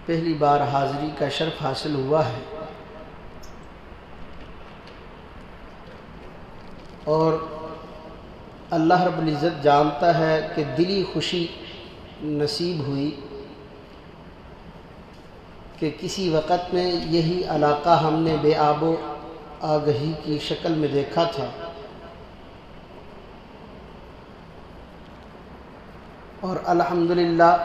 پہلی بار حاضری کا شرف حاصل ہوا ہے، اور اللہ رب العزت جانتا ہے کہ دلی خوشی نصیب ہوئی کہ کسی وقت میں یہی علاقہ ہم نے بے آب و آگہی کی شکل میں دیکھا تھا، اور الحمدللہ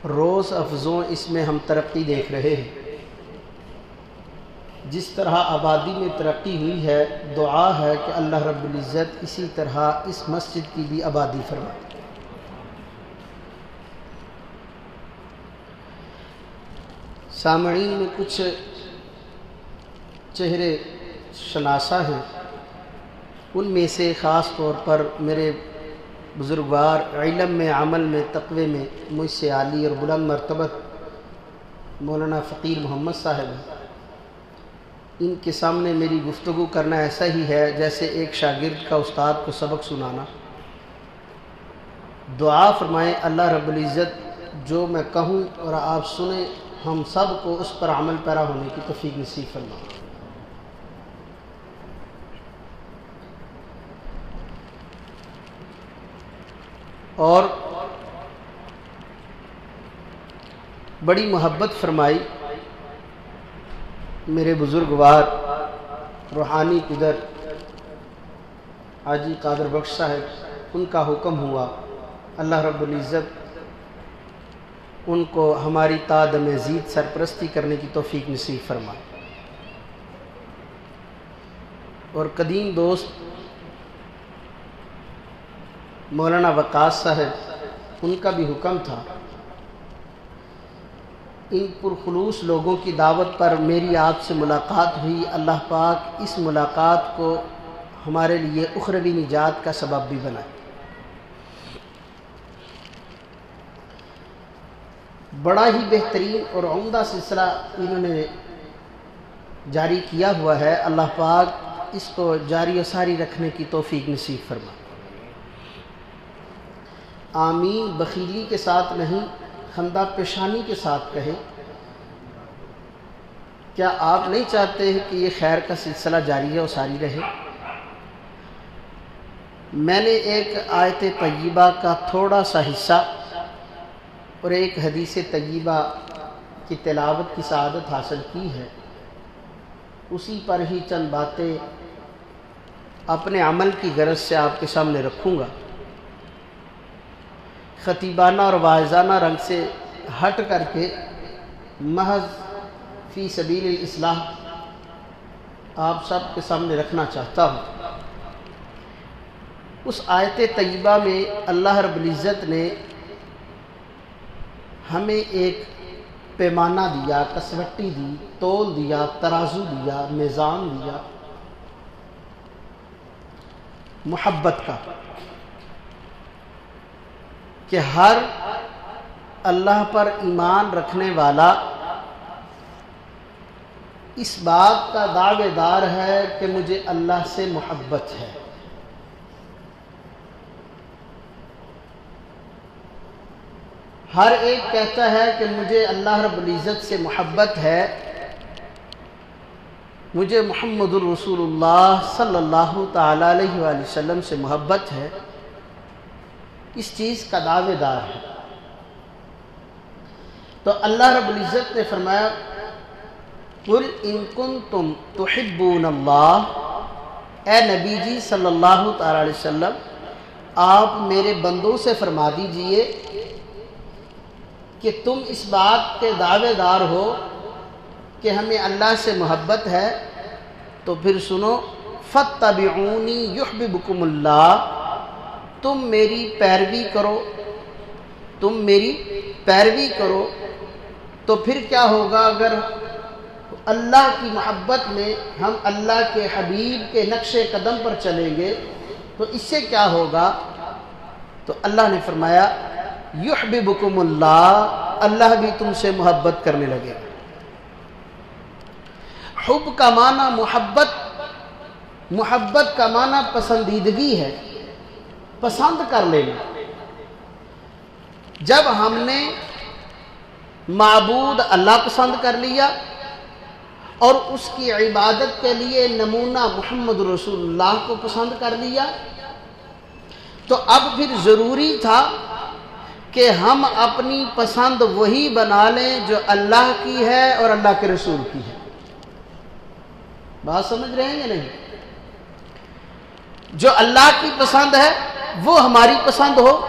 روز افزوں اس میں ہم ترقی دیکھ رہے ہیں۔ جس طرح آبادی میں ترقی ہوئی ہے، دعا ہے کہ اللہ رب العزت اسی طرح اس مسجد کی بھی آبادی فرمائے۔ سامعین میں کچھ چہرے شناسا ہیں، ان میں سے خاص طور پر میرے بزرگوار علم میں، عمل میں، تقوی میں مجھ سے عالی اور بلند مرتبت مولانا فقیر محمد صاحب ہیں۔ ان کے سامنے میری گفتگو کرنا ایسا ہی ہے جیسے ایک شاگرد کا استاد کو سبق سنانا۔ دعا فرمائیں اللہ رب العزت جو میں کہوں اور آپ سنیں، ہم سب کو اس پر عمل پیرا ہونے کی توفیق نصیب فرمائیں۔ اور بڑی محبت فرمائی میرے بزرگوار روحانی پدر حاجی قادر بخش صاحب، ان کا حکم ہوا، اللہ رب العزت ان کو ہماری تعداد مزید سرپرستی کرنے کی توفیق نصیب فرمائے۔ اور قدیم دوست مولانا وقاص صاحب، ان کا بھی حکم تھا، ان پرخلوص لوگوں کی دعوت پر میری آپ سے ملاقات ہوئی، اللہ پاک اس ملاقات کو ہمارے لیے اخروی نجات کا سبب بھی بنائے۔ بڑا ہی بہترین اور عمدہ سلسلہ انہوں نے جاری کیا ہوا ہے، اللہ پاک اس کو جاری و ساری رکھنے کی توفیق نصیب فرمائے۔ آمین بخیلی کے ساتھ نہیں، خندہ پیشانی کے ساتھ کہیں۔ کیا آپ نہیں چاہتے کہ یہ خیر کا سلسلہ جاری و ساری رہے؟ میں نے ایک آیت طیبہ کا تھوڑا سا حصہ اور ایک حدیث طیبہ کی تلاوت کی سعادت حاصل کی ہے، اسی پر ہی چند باتیں اپنے عمل کی غرض سے آپ کے سامنے رکھوں گا۔ خطیبانہ اور واعظانہ رنگ سے ہٹ کر کے محض فی سبیل الاصلاح آپ سب کے سامنے رکھنا چاہتا ہوں۔ اس آیت طیبہ میں اللہ رب العزت نے ہمیں ایک پیمانہ دیا، کسوٹی دی، تول دیا، ترازو دیا، میزان دیا محبت کا، کہ ہر اللہ پر ایمان رکھنے والا اس بات کا دعوے دار ہے کہ مجھے اللہ سے محبت ہے۔ ہر ایک کہتا ہے کہ مجھے اللہ رب العزت سے محبت ہے، مجھے محمد الرسول اللہ صلی اللہ تعالی علیہ وآلہ وسلم سے محبت ہے، اس چیز کا دعوے دار ہے۔ تو اللہ رب العزت نے فرمایا قُلْ إِن كُنتُمْ تُحِبُّونَ اللَّهَ، اے نبی جی صلی اللہ تعالی علیہ وسلم آپ میرے بندوں سے فرما دیجئے کہ تم اس بات کے دعوے دار ہو کہ ہمیں اللہ سے محبت ہے، تو پھر سنو فَاتَّبِعُونِي يُحْبِبْكُمُ اللَّهُ، تم میری پیروی کرو، تم میری پیروی کرو، تو پھر کیا ہوگا اگر اللہ کی محبت میں ہم اللہ کے حبیب کے نقش قدم پر چلیں گے تو اس سے کیا ہوگا؟ تو اللہ نے فرمایا یحببکم اللہ، اللہ بھی تم سے محبت کرنے لگے۔ حب کا معنی محبت، محبت کا معنی پسندیدگی ہے، پسند کر لینا۔ جب ہم نے معبود اللہ پسند کر لیا اور اس کی عبادت کے لیے نمونہ محمد رسول اللہ کو پسند کر لیا، تو اب پھر ضروری تھا کہ ہم اپنی پسند وہی بنا لیں جو اللہ کی ہے اور اللہ کے رسول کی ہے۔ بات سمجھ رہے ہیں یا نہیں؟ جو اللہ کی پسند ہے وہ ہماری پسند ہو،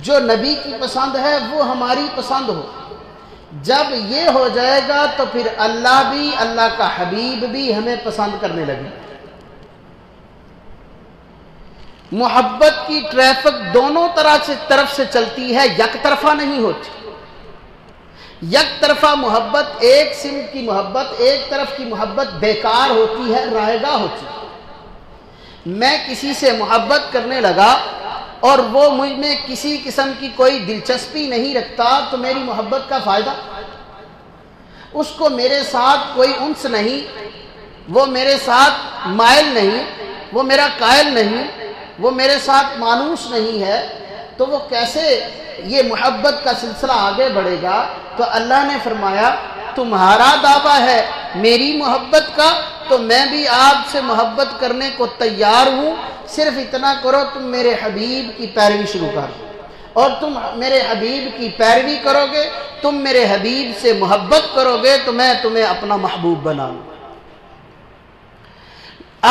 جو نبی کی پسند ہے وہ ہماری پسند ہو۔ جب یہ ہو جائے گا تو پھر اللہ بھی، اللہ کا حبیب بھی ہمیں پسند کرنے لگے۔ محبت کی ٹریفک دونوں طرف سے چلتی ہے، یک طرفہ نہیں ہوتی۔ یک طرفہ محبت، ایک سمت کی محبت، ایک طرف کی محبت بیکار ہوتی ہے، رائے گاہ ہوتی ہے۔ میں کسی سے محبت کرنے لگا اور وہ مجھ میں کسی قسم کی کوئی دلچسپی نہیں رکھتا تو میری محبت کا فائدہ؟ اس کو میرے ساتھ کوئی انس نہیں، وہ میرے ساتھ مائل نہیں، وہ میرا قائل نہیں، وہ میرے ساتھ مانوس نہیں ہے، تو وہ کیسے یہ محبت کا سلسلہ آگے بڑھے گا؟ تو اللہ نے فرمایا تمہارا دعویٰ ہے میری محبت کا، تو میں بھی آپ سے محبت کرنے کو تیار ہوں، صرف اتنا کرو تم میرے حبیب کی پیروی شروع کر دو، اور تم میرے حبیب کی پیروی کرو گے، تم میرے حبیب سے محبت کرو گے تو میں تمہیں اپنا محبوب بنا لوں۔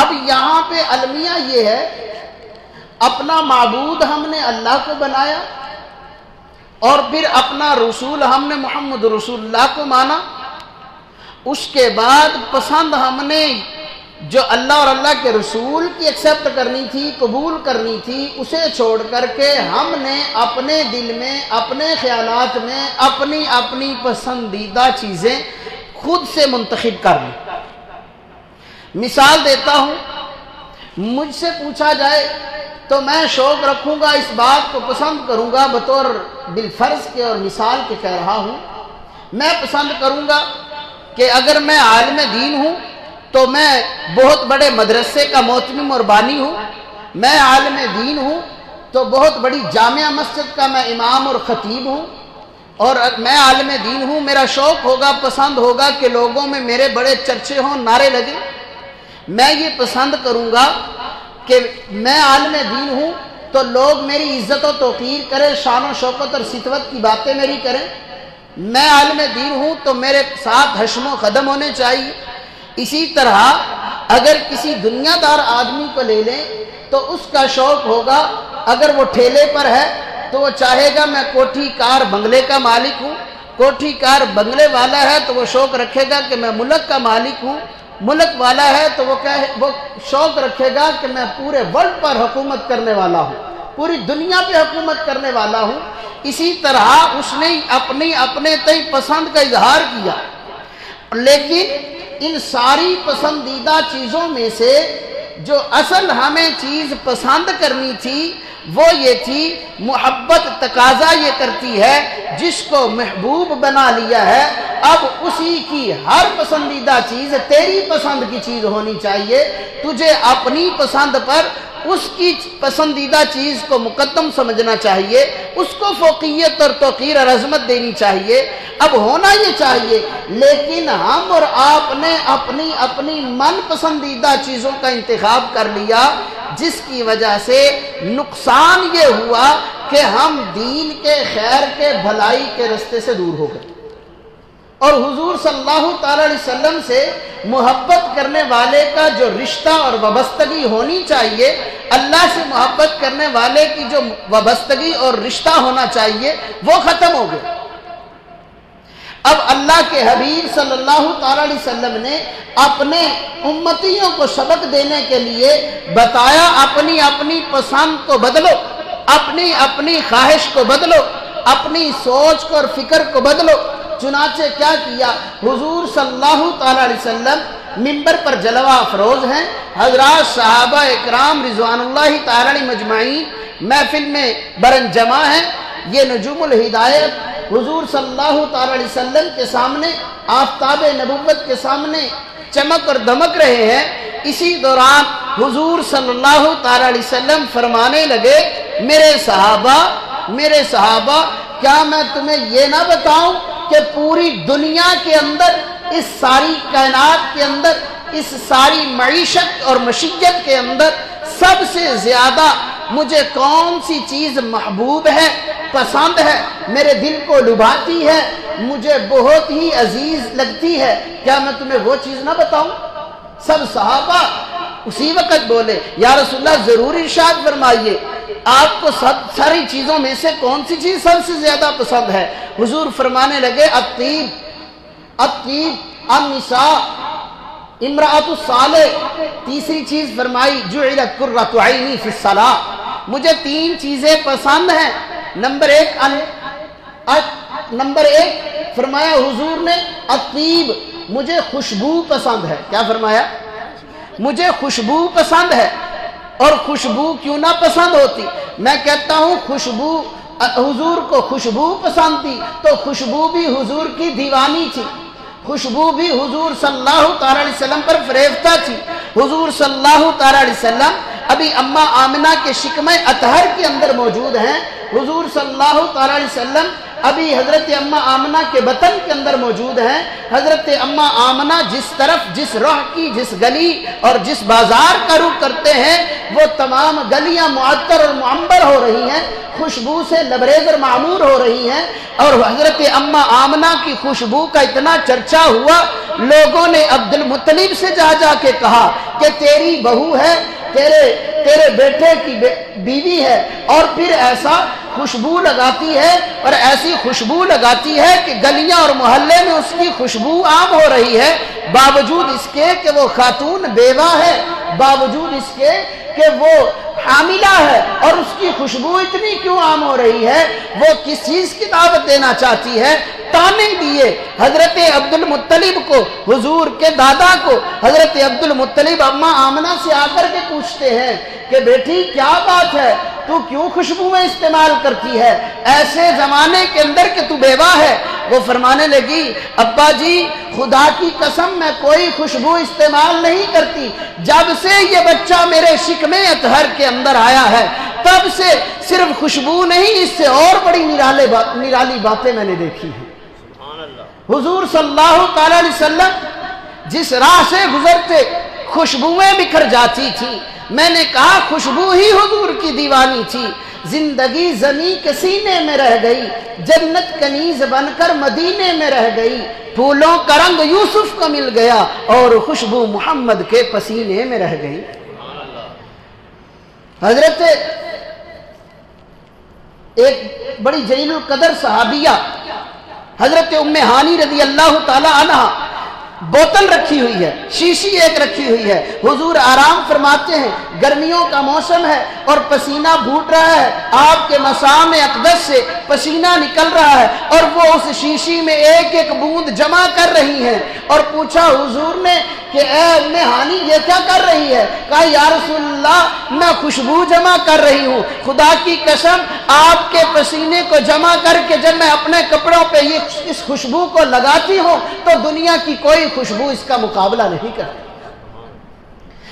اب یہاں پہ المیہ یہ ہے، اپنا معبود ہم نے اللہ کو بنایا اور پھر اپنا رسول ہم نے محمد رسول اللہ کو مانا، اس کے بعد پسند ہم نے جو اللہ اور اللہ کے رسول کی ایکسیپٹ کرنی تھی، قبول کرنی تھی، اسے چھوڑ کر کے ہم نے اپنے دل میں، اپنے خیالات میں اپنی اپنی پسندیدہ چیزیں خود سے منتخب کر لی۔ مثال دیتا ہوں، مجھ سے پوچھا جائے تو میں شوق رکھوں گا، اس بات کو پسند کروں گا، بطور بالفرض کے اور مثال کے کہہ رہا ہوں، میں پسند کروں گا کہ اگر میں عالم دین ہوں تو میں بہت بڑے مدرسے کا محتمم اور بانی ہوں، میں عالم دین ہوں تو بہت بڑی جامع مسجد کا میں امام اور خطیب ہوں، اور میں عالم دین ہوں، میرا شوق ہوگا، پسند ہوگا کہ لوگوں میں میرے بڑے چرچے ہوں، نعرے لگیں۔ میں یہ پسند کروں گا کہ میں عالم دین ہوں تو لوگ میری عزت و توقیر کریں، شان و شوکت اور ستوت کی باتیں میری کریں۔ میں عالم دین ہوں تو میرے ساتھ حشم و قدم ہونے چاہیے۔ اسی طرح اگر کسی دنیا دار آدمی کو لے لیں تو اس کا شوق ہوگا، اگر وہ ٹھیلے پر ہے تو وہ چاہے گا میں کوٹھی کار بنگلے کا مالک ہوں، کوٹھی کار بنگلے والا ہے تو وہ شوق رکھے گا کہ میں ملک کا مالک ہوں، ملک والا ہے تو وہ شوق رکھے گا کہ میں پورے ورلڈ پر حکومت کرنے والا ہوں، پوری دنیا پہ حکومت کرنے والا ہوں۔ اسی طرح اس نے اپنے تئیں پسند کا اظہار کیا، لیکن ان ساری پسندیدہ چیزوں میں سے جو اصل ہمیں چیز پسند کرنی تھی وہ یہ تھی، محبت تقاضا یہ کرتی ہے جس کو محبوب بنا لیا ہے، اب اسی کی ہر پسندیدہ چیز تیری پسند کی چیز ہونی چاہیے، تجھے اپنی پسند پر اس کی پسندیدہ چیز کو مقدم سمجھنا چاہیے، اس کو فوقیت اور توقیر اور عظمت دینی چاہیے۔ اب ہونا یہ چاہیے، لیکن ہم اور آپ نے اپنی من پسندیدہ چیزوں کا انتخاب کر لیا، جس کی وجہ سے نقصان یہ ہوا کہ ہم دین کے، خیر کے، بھلائی کے رستے سے دور ہو گئے۔ اور حضور صلی اللہ تعالی علیہ وسلم سے محبت کرنے والے کا جو رشتہ اور وابستگی ہونی چاہیے، اللہ سے محبت کرنے والے کی جو وابستگی اور رشتہ ہونا چاہیے، وہ ختم ہو گئے۔ اب اللہ کے حبیب صلی اللہ تعالی علیہ وسلم نے اپنے امتیوں کو سبق دینے کے لیے بتایا، اپنی پسند کو بدلو، اپنی خواہش کو بدلو، اپنی سوچ کو اور فکر کو بدلو۔ چنانچہ کیا کیا؟ حضور صلی اللہ تعالی علیہ وسلم منبر پر جلوہ افروز ہیں، حضرات صحابہ اکرام رضوان اللہ تعالی علیہ مجمعین محفل میں برنجمع ہیں، یہ نجوم الہدایت حضور صلی اللہ تعالی علیہ وسلم کے سامنے، آفتاب نبوت کے سامنے چمک اور دمک رہے ہیں۔ اسی دوران حضور صلی اللہ تعالی علیہ وسلم فرمانے لگے، میرے صحابہ کیا میں تمہیں یہ نہ بتاؤں کہ پوری دنیا کے اندر، اس ساری کائنات کے اندر، اس ساری معیشت اور مشیت کے اندر سب سے زیادہ مجھے کون سی چیز محبوب ہے، پسند ہے، میرے دل کو لبھاتی ہے، مجھے بہت ہی عزیز لگتی ہے، کیا میں تمہیں وہ چیز نہ بتاؤں؟ سب صحابہ اسی وقت بولے یا رسول اللہ ضرور ارشاد فرمائیے، آپ کو ساری چیزوں میں سے کون سی چیز سب سے زیادہ پسند ہے؟ حضور فرمانے لگے الطیب النساء امرأۃ الصالح، تیسری چیز فرمائی جعلت قرۃ عینی فی الصلاۃ، مجھے 3 چیزیں پسند ہیں۔ نمبر ایک فرمایا حضور نے الطیب، مجھے خوشبو پسند ہے۔ کیا فرمایا؟ مجھے خوشبو پسند ہے۔ اور خوشبو کیوں نہ پسند ہوتی؟ میں کہتا ہوں خوشبو، حضور کو خوشبو پسند تھی تو خوشبو بھی حضور کی دیوانی تھی، خوشبو بھی حضور صلی اللہ تعالی علیہ وسلم پر فریفتہ تھی۔ حضور صلی اللہ تعالی علیہ وسلم ابھی اماں آمنہ کے شکم اطہر کے اندر موجود ہیں، حضور صلی اللہ تعالی علیہ وسلم ابھی حضرت اماں آمنہ کے بطن کے اندر موجود ہیں۔ حضرت اماں آمنہ جس طرف، جس راہ کی، جس گلی اور جس بازار کا رخ کرتے ہیں، وہ تمام گلیاں معطر اور معمر ہو رہی ہیں، خوشبو سے لبریز اور معمور ہو رہی ہیں۔ اور حضرت اماں آمنہ کی خوشبو کا اتنا چرچا ہوا، لوگوں نے عبد المطلب سے جا کے کہا کہ تیری بہو ہے، تیرے بیٹے کی بیوی ہے، اور پھر ایسا خوشبو لگاتی ہے اور ایسی خوشبو لگاتی ہے کہ گلیاں اور محلے میں اس کی خوشبو عام ہو رہی ہے، باوجود اس کے کہ وہ خاتون بیوہ ہے، باوجود اس کے کہ وہ حاملہ ہے، اور اس کی خوشبو اتنی کیوں عام ہو رہی ہے؟ وہ کس چیز کی دعوت دینا چاہتی ہے؟ تانے دیے حضرت عبد المطلب کو، حضور کے دادا کو۔ حضرت عبد المطلب اماں آمنہ سے آ کر کے پوچھتے ہیں کہ بیٹی کیا بات ہے، تو کیوں خوشبوئیں استعمال کرتی ہے ایسے زمانے کے اندر کہ تو بیوہ ہے؟ وہ فرمانے لگی ابا جی خدا کی قسم میں کوئی خوشبو استعمال نہیں کرتی، جب سے یہ بچہ میرے شکم اطہر کے اندر آیا ہے تب سے صرف خوشبو نہیں، اس سے اور بڑی نرالی باتیں میں نے دیکھی ہیں۔ حضور صلی اللہ تعالی علیہ وسلم جس راہ سے گزرتے خوشبوئیں بکھر جاتی تھی، میں نے کہا خوشبو ہی حضور کی دیوانی تھی۔ زندگی زمیں کے سینے میں رہ گئی، جنت کنیز بن کر مدینے میں رہ گئی، پھولوں کا رنگ یوسف کو مل گیا اور خوشبو محمد کے پسینے میں رہ گئی۔ حضرت ایک بڑی جلیل القدر صحابیہ حضرت ام ہانی رضی اللہ تعالی عنہ، بوتل رکھی ہوئی ہے، شیشی ایک رکھی ہوئی ہے، حضور آرام فرماتے ہیں، گرمیوں کا موسم ہے اور پسینہ پھوٹ رہا ہے، آپ کے مسام اقدس سے پسینہ نکل رہا ہے، اور وہ اس شیشی میں ایک ایک بوند جمع کر رہی ہیں۔ اور پوچھا حضور نے کہ اے ام ہانی یہ کیا کر رہی ہے؟ کہا یا رسول اللہ میں خوشبو جمع کر رہی ہوں، خدا کی قسم آپ کے پسینے کو جمع کر کے جب میں اپنے کپڑوں پہ اس خوشبو کو لگاتی ہوں تو دنیا کی کوئی خوشبو اس کا مقابلہ نہیں کرتی۔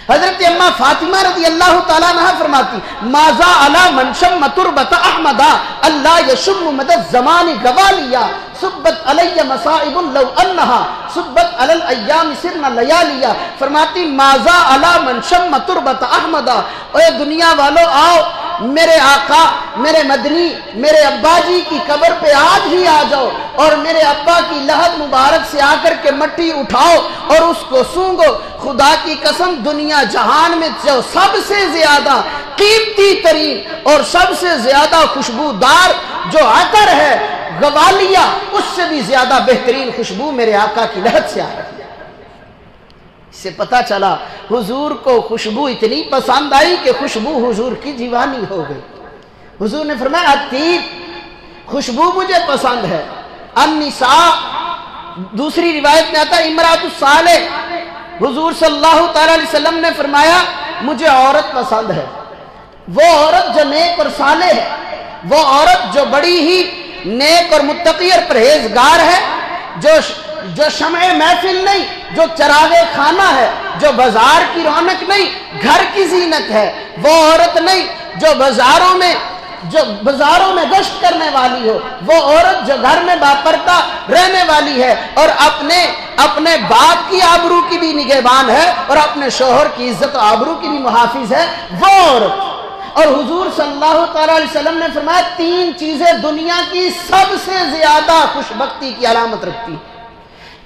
حضرت اماں فاطمہ رضی اللہ تعالیٰ عنہ فرماتی ماذا علی من شم تربت احمدا اللہ یشم مد الزمان گوالیا صبت علی مصائب لو انہا صبت علی الایام سرنا لیالیا۔ فرماتی ماذا علی من شم تربت احمدا، اے دنیا والو آؤ میرے آقا، میرے مدنی، میرے ابا جی کی قبر پہ آج ہی آ جاؤ اور میرے ابا کی لحد مبارک سے آ کر کے مٹی اٹھاؤ اور اس کو سونگو۔ خدا کی قسم دنیا جہان میں جو سب سے زیادہ قیمتی ترین اور سب سے زیادہ خوشبودار جو عطر ہے غوالیہ، اس سے بھی زیادہ بہترین خوشبو میرے آقا کی لحد سے آ رہی ہے۔ اس سے پتا چلا حضور کو خوشبو اتنی پسند آئی کہ خوشبو حضور کی دیوانی ہو گئی۔ حضور نے فرمایا الطیب، خوشبو مجھے پسند ہے، النساء، دوسری روایت میں آتا ہے امرأۃ الصالح، حضور صلی اللہ تعالی علیہ وسلم نے فرمایا مجھے عورت پسند ہے، وہ عورت جو نیک اور صالح ہے، وہ عورت جو بڑی ہی نیک اور متقی اور پرہیزگار ہے، جو شمع محفل نہیں، جو چراغ خانہ ہے، جو بازار کی رونق نہیں، گھر کی زینت ہے، وہ عورت نہیں جو بازاروں میں جو بازاروں میں گشت کرنے والی ہو، وہ عورت جو گھر میں باپردہ رہنے والی ہے اور اپنے باپ کی آبرو کی بھی نگہبان ہے اور اپنے شوہر کی عزت و آبرو کی بھی محافظ ہے، وہ عورت۔ اور حضور صلی اللہ تعالیٰ علیہ وسلم نے فرمایا 3 چیزیں دنیا کی سب سے زیادہ خوش بختی کی علامت رکھتی ہیں۔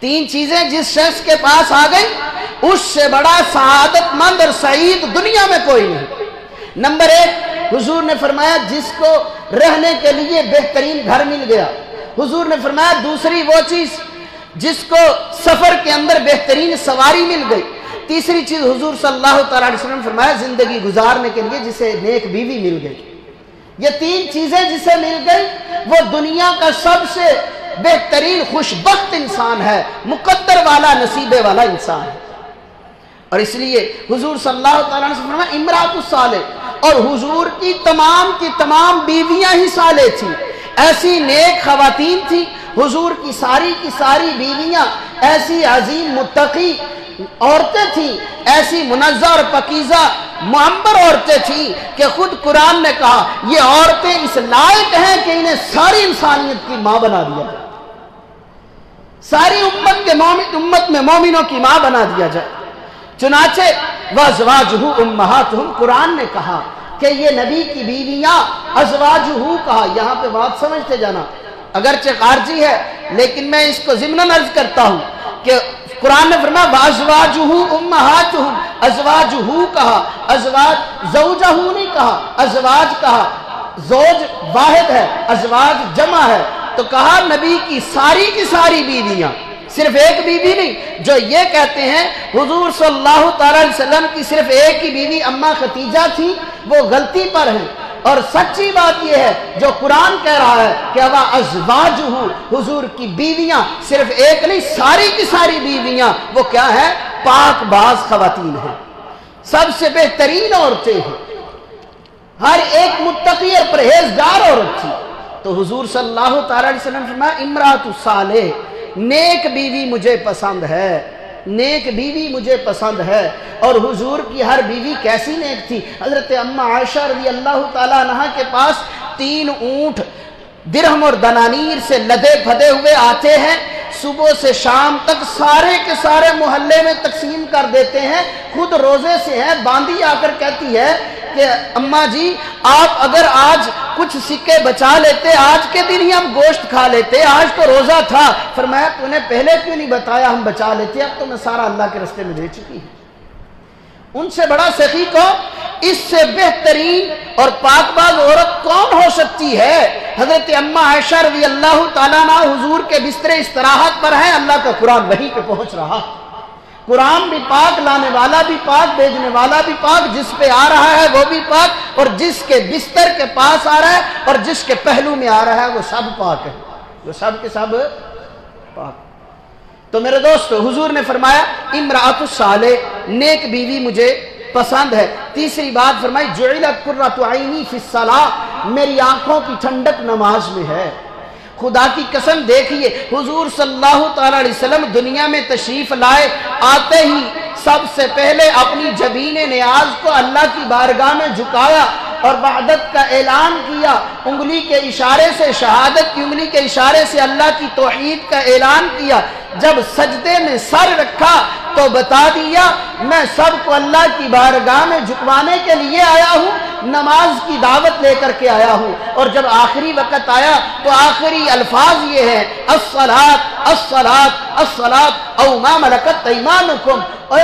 3 چیزیں جس شخص کے پاس آ گئی اس سے بڑا سعادت مند اور سعید دنیا میں کوئی نہیں۔ نمبر 1، حضور نے فرمایا جس کو رہنے کے لیے بہترین گھر مل گیا۔ حضور نے فرمایا دوسری وہ چیز جس کو سفر کے اندر بہترین سواری مل گئی۔ تیسری چیز حضور صلی اللہ تعالیٰ علیہ وسلم نے فرمایا زندگی گزارنے کے لیے جسے نیک بیوی مل گئی۔ یہ 3 چیزیں جسے مل گئی وہ دنیا کا سب سے بہترین خوشبخت انسان ہے، مقدر والا، نصیبے والا انسان ہے۔ اور اس لیے حضور صلی اللہ تعالیٰ علیہ وسلم نے فرمایا امرأۃ الصالح، اور حضور کی تمام بیویاں ہی صالح تھیں، ایسی نیک خواتین تھیں۔ حضور کی ساری بیویاں ایسی عظیم متقی عورتیں تھیں، ایسی منزہ اور پاکیزہ معمر عورتیں تھیں کہ خود قرآن نے کہا یہ عورتیں اس لائق ہیں کہ انہیں ساری انسانیت کی ماں بنا دیا جائے، ساری امت میں مومنوں کی ماں بنا دیا جائے۔ چنانچہ وَأَزْوَاجُهُ أُمَّهَاتُهُمْ، قرآن نے کہا کہ یہ نبی کی بیویاں، ازواجہ کہا، یہاں پہ بات سمجھتے جانا، اگرچہ خارجی ہے لیکن میں اس کو ضمناً عرض کرتا ہوں کہ قرآن نے فرمایا وَأَزْوَاجُهُ أُمَّهَاتُهُمْ، ازواجہ کہا، ازواج زوجہ نہیں کہا، ازواج کہا، زوج واحد ہے، ازواج جمع ہے، تو کہا نبی کی ساری بیویاں، صرف ایک بیوی نہیں۔ جو یہ کہتے ہیں حضور صلی اللہ تعالیٰ علیہ وسلم کی صرف ایک ہی بیوی اماں خدیجہ تھی، وہ غلطی پر ہیں، اور سچی بات یہ ہے جو قرآن کہہ رہا ہے کہ ازواجہ، حضور کی بیویاں صرف ایک نہیں، ساری بیویاں وہ کیا ہے؟ پاک باز خواتین ہیں، سب سے بہترین عورتیں ہیں، ہر ایک متقی اور پرہیزگار عورت تھی۔ تو حضور صلی اللہ تعالیٰ علیہ وسلم فرمایا امرأۃ الصالح، نیک بیوی مجھے پسند ہے، نیک بیوی مجھے پسند ہے۔ اور حضور کی ہر بیوی کیسی نیک تھی؟ حضرت اماں عائشہ رضی اللہ تعالیٰ عنہ کے پاس 3 اونٹ درہم اور دنانیر سے لدے پھدے ہوئے آتے ہیں، صبح سے شام تک سارے کے سارے محلے میں تقسیم کر دیتے ہیں، خود روزے سے ہیں۔ باندھی آ کر کہتی ہے کہ اماں جی آپ اگر آج کچھ سکے بچا لیتے، آج کے دن ہی ہم گوشت کھا لیتے، آج تو روزہ تھا۔ فرمایا تو نے پہلے کیوں نہیں بتایا، ہم بچا لیتے، اب تو میں سارا اللہ کے راستے میں دے چکی ہوں۔ ان سے بڑا سخی کون، اس سے بہترین اور پاک باز عورت کون ہو سکتی ہے؟ حضرت اماں عائشہ رضی اللہ تعالیٰ عنہ حضور کے بستر استراحت پر ہیں، اللہ کا قرآن وہیں پہ پہنچ رہا، قرآن بھی پاک، لانے والا بھی پاک، بھیجنے والا بھی پاک، جس پہ آ رہا ہے وہ بھی پاک، اور جس کے بستر کے پاس آ رہا ہے اور جس کے پہلو میں آ رہا ہے وہ سب پاک ہے، وہ سب کے سب پاک۔ تو میرے دوستو حضور نے فرمایا امرأۃ الصالح، نیک بیوی مجھے پسند ہے۔ تیسری بات فرمائی جعلت قرۃ عینی فی الصلاۃ، میری آنکھوں کی ٹھنڈک نماز میں ہے۔ خدا کی قسم دیکھیے حضور صلی اللہ تعالیٰ علیہ وسلم دنیا میں تشریف لائے، آتے ہی سب سے پہلے اپنی جبین نیاز کو اللہ کی بارگاہ میں جھکایا اور وحدت کا اعلان کیا، انگلی کے اشارے سے، شہادت کی انگلی کے اشارے سے اللہ کی توحید کا اعلان کیا۔ جب سجدے میں سر رکھا تو بتا دیا میں سب کو اللہ کی بارگاہ میں جھکوانے کے لیے آیا ہوں، نماز کی دعوت لے کر کے آیا ہوں۔ اور جب آخری وقت آیا تو آخری الفاظ یہ ہیں الصلاۃ الصلاۃ الصلاۃ او ما ملکت ایمانکم، او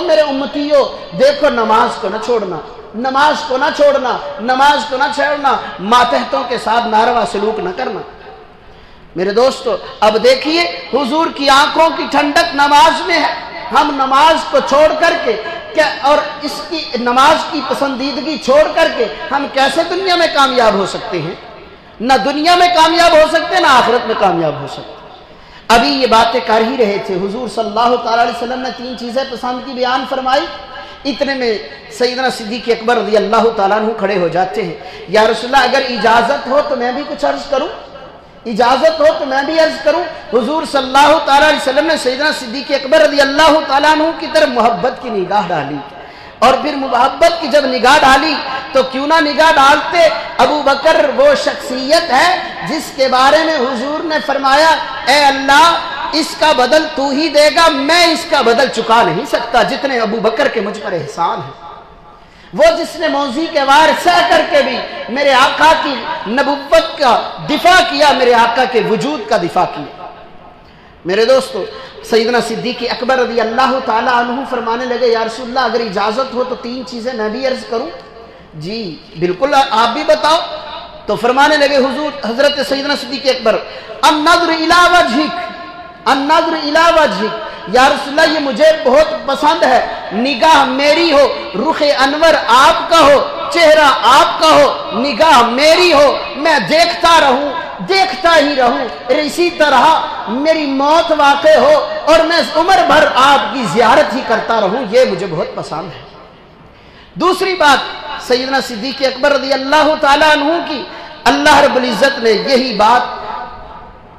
میرے امتیوں دیکھو نماز کو نہ چھوڑنا، نماز کو نہ چھوڑنا، نماز کو نہ چھوڑنا، ماتحتوں کے ساتھ ناروا سلوک نہ کرنا۔ میرے دوستو اب دیکھیے حضور کی آنکھوں کی ٹھنڈک نماز میں ہے، ہم نماز کو چھوڑ کر کے اور اس کی نماز کی پسندیدگی چھوڑ کر کے ہم کیسے دنیا میں کامیاب ہو سکتے ہیں؟ نہ دنیا میں کامیاب ہو سکتے نہ آخرت میں کامیاب ہو سکتے۔ ابھی یہ باتیں کر ہی رہے تھے، حضور صلی اللہ تعالیٰ علیہ وسلم نے 3 چیزیں پسند کی بیان فرمائی، اتنے میں سیدنا صدیق اکبر رضی اللہ تعالیٰ عنہ کھڑے ہو جاتے ہیں، یا رسول اللہ اگر اجازت ہو تو میں بھی کچھ عرض کروں، اجازت ہو تو میں بھی عرض کروں۔ حضور صلی اللہ تعالیٰ علیہ وسلم نے سیدنا صدیق اکبر رضی اللہ تعالیٰ عنہ کی طرف محبت کی نگاہ ڈالی اور پھر محبت کی جب نگاہ ڈالی تو کیوں نہ نگاہ ڈالتے، ابو بکر وہ شخصیت ہے جس کے بارے میں حضور نے فرمایا اے اللہ اس کا بدل تو ہی دے گا، میں اس کا بدل چکا نہیں سکتا جتنے ابو بکر کے مجھ پر احسان ہے۔ وہ جس نے موذی کے وار سہ کر کے بھی میرے آقا کی نبوت کا دفاع کیا، میرے آقا کے وجود کا دفاع کیا۔ میرے دوستو، سیدنا صدیق اکبر رضی اللہ تعالی عنہ فرمانے لگے یا رسول اللہ اگر اجازت ہو تو 3 چیزیں میں بھی عرض کروں؟ جی بالکل، آپ بھی بتاؤ۔ تو فرمانے لگے حضرت سیدنا صدیق اکبر النظر الی وجہک، النظر الی وجہک، یا رسول اللہ یہ مجھے بہت پسند ہے، نگاہ میری ہو، رخ انور آپ کا ہو، چہرہ آپ کا ہو، نگاہ میری ہو، میں دیکھتا رہوں، دیکھتا ہی رہوں، اسی طرح میری موت واقع ہو اور میں عمر بھر آپ کی زیارت ہی کرتا رہوں، یہ مجھے بہت پسند ہے۔ دوسری بات سیدنا صدیق اکبر رضی اللہ تعالیٰ عنہ کی، اللہ رب العزت نے یہی بات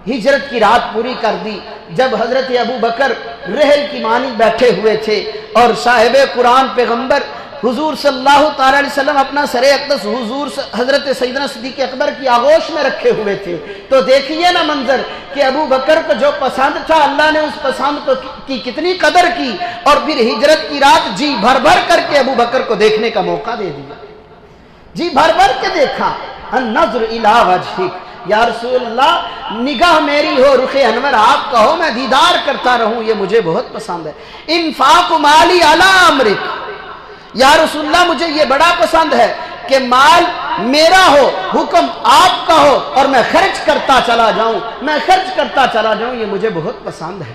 ہجرت کی رات پوری کر دی جب حضرت ابو بکر رحل کی مانی بیٹھے ہوئے تھے اور صاحب قرآن پیغمبر حضور صلی اللہ تعالی علیہ وسلم اپنا سر اقدس حضور حضرت سیدنا صدیق اکبر کی آغوش میں رکھے ہوئے تھے۔ تو دیکھیے نا منظر کہ ابو بکر کو جو پسند تھا اللہ نے اس پسند کی کتنی قدر کی، اور پھر ہجرت کی رات جی بھر بھر کر کے ابو بکر کو دیکھنے کا موقع دے دیا، جی بھر بھر کے دیکھا۔ النظر الی وجہک، یا رسول اللہ نگاہ میری ہو، رخ انور آپ کا ہو، میں دیدار کرتا رہوں، یہ مجھے بہت پسند ہے۔ انفاق مالی علی امرک، یا رسول اللہ مجھے یہ بڑا پسند ہے کہ مال میرا ہو، حکم آپ کا ہو اور میں خرچ کرتا چلا جاؤں، میں خرچ کرتا چلا جاؤں، یہ مجھے بہت پسند ہے۔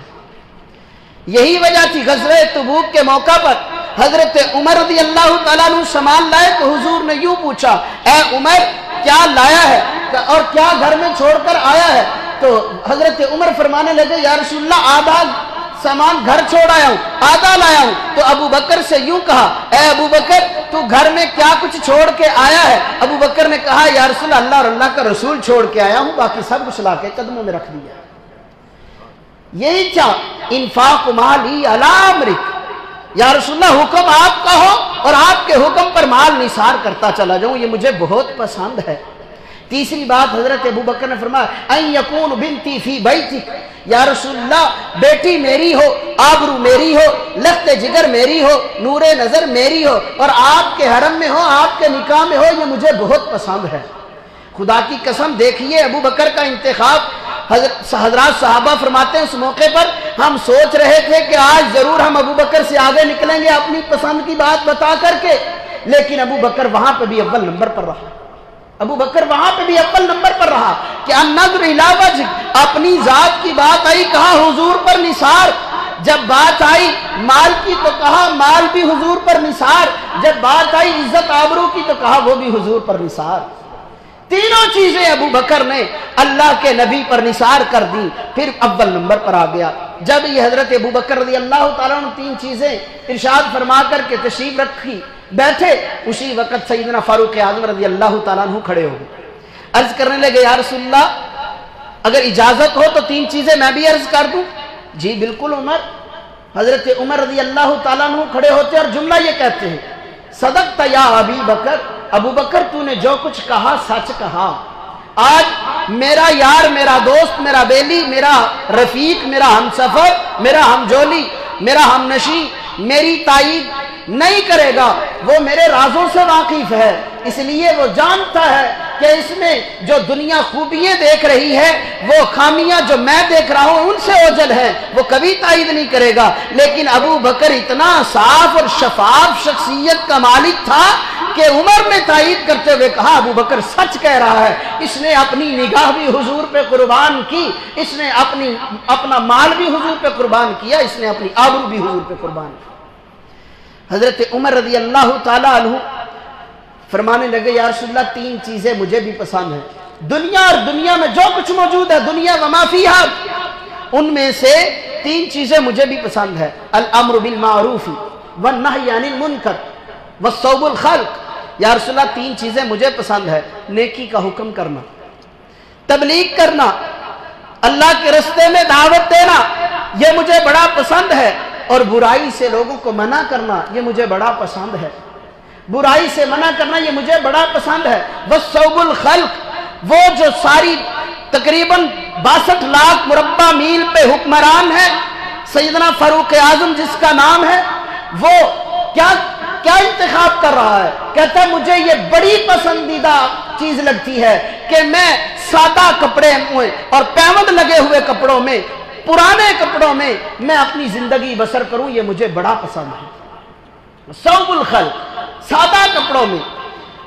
یہی وجہ تھی غزوہ تبوک کے موقع پر حضرت عمر رضی اللہ تعالیٰ عنہ سامان لائے تو حضور نے یوں پوچھا اے عمر کیا لایا ہے اور کیا گھر میں چھوڑ کر آیا ہے؟ تو حضرت عمر فرمانے لگے یا رسول اللہ آدھا سامان گھر چھوڑ آیا ہوں، آدھا لایا ہوں۔ تو ابو بکر سے یوں کہا اے ابو بکر تو گھر میں کیا کچھ چھوڑ کے آیا ہے؟ ابو بکر نے کہا یا رسول اللہ اور اللہ کا رسول چھوڑ کے آیا ہوں، باقی سب کچھ لا کے قدموں میں رکھ دیا۔ یہی تھا انفاق مالی علی امرک، یا رسول اللہ حکم آپ کا ہو اور آپ کے حکم پر مال نثار کرتا چلا جاؤں، یہ مجھے بہت پسند ہے۔ تیسری بات حضرت ابو بکر نے فرمایا ان یکون بنتی فی بیتک، یا رسول اللہ بیٹی میری ہو، آبرو میری ہو، لخت جگر میری ہو، نور نظر میری ہو اور آپ کے حرم میں ہو، آپ کے نکاح میں ہو، یہ مجھے بہت پسند ہے۔ خدا کی قسم دیکھیے ابو بکر کا انتخاب، حضرات صحابہ فرماتے ہیں اس موقع پر ہم سوچ رہے تھے کہ آج ضرور ہم ابو بکر سے آگے نکلیں گے اپنی پسند کی بات بتا کر کے، لیکن ابو بکر وہاں پہ بھی اول نمبر پر رہا، ابو بکر وہاں پہ بھی اول نمبر پر رہا کہ النظر الی وجہک، اپنی ذات کی بات آئی کہا حضور پر نثار، جب بات آئی مال کی تو کہا مال بھی حضور پر نثار، جب بات آئی عزت آبرو کی تو کہا وہ بھی حضور پر نثار۔ تینوں چیزیں ابو بکر نے اللہ کے نبی پر نثار کر دی، پھر اول نمبر پر آ گیا۔ جب یہ حضرت ابو بکر رضی اللہ تعالیٰ عنہ 3 چیزیں ارشاد فرما کر کے تشریف رکھی بیٹھے، اسی وقت سیدنا فاروق اعظم رضی اللہ تعالیٰ عنہ کھڑے ہو گئے، عرض کرنے لگے یا رسول اللہ اگر اجازت ہو تو 3 چیزیں میں بھی عرض کر دوں؟ جی بالکل عمر۔ حضرت عمر رضی اللہ تعالیٰ عنہ کھڑے ہوتے اور جملہ یہ کہتے ہیں صدقت یا ابی بکر، ابو بکر تو نے جو کچھ کہا سچ کہا، آج میرا یار، میرا دوست، میرا بیلی، میرا رفیق، میرا ہمسفر، میرا ہمجولی، میرا ہمنشی میری تائید نہیں کرے گا، وہ میرے رازوں سے واقف ہے، اس لیے وہ جانتا ہے کہ اس میں جو دنیا خوبیاں دیکھ رہی ہے وہ خامیاں جو میں دیکھ رہا ہوں ان سے اوجل ہیں، وہ کبھی تائید نہیں کرے گا۔ لیکن ابو بکر اتنا صاف اور شفاف شخصیت کا مالک تھا کہ عمر نے تائید کرتے ہوئے کہا ابو بکر سچ کہہ رہا ہے، اس نے اپنی نگاہ بھی حضور پہ قربان کی، اس نے اپنا مال بھی حضور پہ قربان کیا، اس نے اپنی آبرو بھی حضور پہ قربان کی۔ حضرت عمر رضی اللہ تعالیٰ عنہ فرمانے لگے یا رسول اللہ 3 چیزیں مجھے بھی پسند ہیں، دنیا اور دنیا میں جو کچھ موجود ہے، دنیا وما فیہا، ان میں سے 3 چیزیں مجھے بھی پسند ہے، الامر بالمعروف والنہی عن المنکر والصوب الخلق، یا رسول اللہ 3 چیزیں مجھے پسند ہے، نیکی کا حکم کرنا، تبلیغ کرنا، اللہ کے رستے میں دعوت دینا، یہ مجھے بڑا پسند ہے، اور برائی سے لوگوں کو منع کرنا یہ مجھے بڑا پسند ہے، برائی سے منع کرنا یہ مجھے بڑا پسند ہے۔ وَالصَّوْبُ الْخَلْقِ، وہ جو ساری تقریباً 62 لاکھ مربع میل پہ حکمران ہے، سیدنا فاروق اعظم جس کا نام ہے، وہ کیا انتخاب کر رہا ہے؟ کہتا ہے مجھے یہ بڑی پسندیدہ چیز لگتی ہے کہ میں سادہ کپڑے اور پیوند لگے ہوئے کپڑوں میں، پرانے کپڑوں میں میں اپنی زندگی بسر کروں، یہ مجھے بڑا پسند ہے۔ صوب الخلق، سادہ کپڑوں میں۔